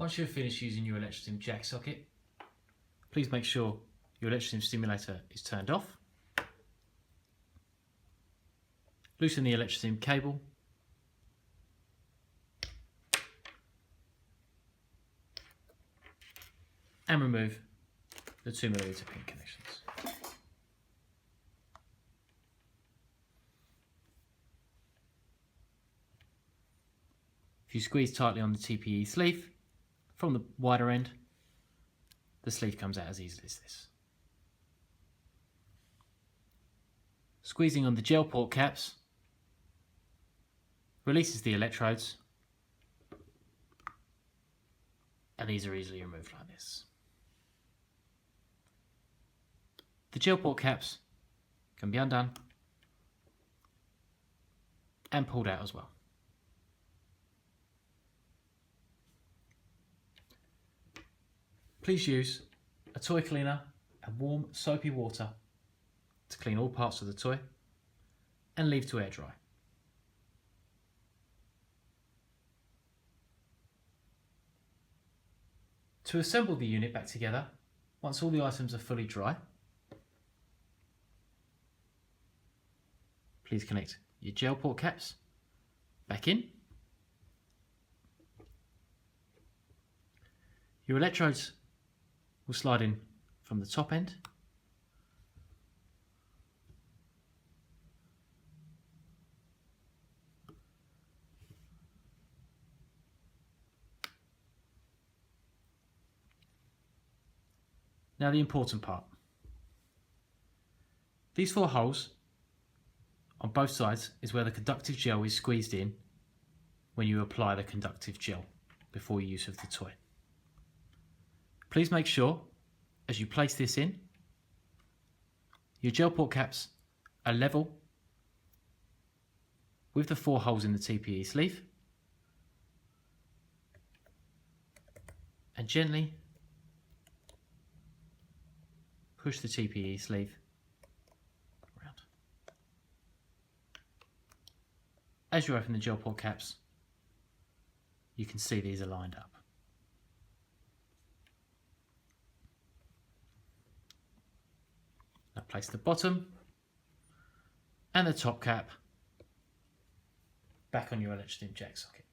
Once you've finished using your Electrastim jack socket, please make sure your Electrastim stimulator is turned off. Loosen the Electrastim cable and remove the 2mm pin connections. If you squeeze tightly on the TPE sleeve from the wider end, the sleeve comes out as easily as this. Squeezing on the gel port caps releases the electrodes, and these are easily removed like this. The gel port caps can be undone and pulled out as well. Please use a toy cleaner and warm soapy water to clean all parts of the toy and leave to air dry. To assemble the unit back together, once all the items are fully dry, please connect your gel port caps back in. Your electrodes will slide in from the top end. Now the important part. These 4 holes on both sides is where the conductive gel is squeezed in when you apply the conductive gel before use of the toy. Please make sure, as you place this in, your gel port caps are level with the 4 holes in the TPE sleeve, and gently push the TPE sleeve around. As you open the gel port caps, you can see these are lined up. Now place the bottom and the top cap back on your Electrastim jack socket.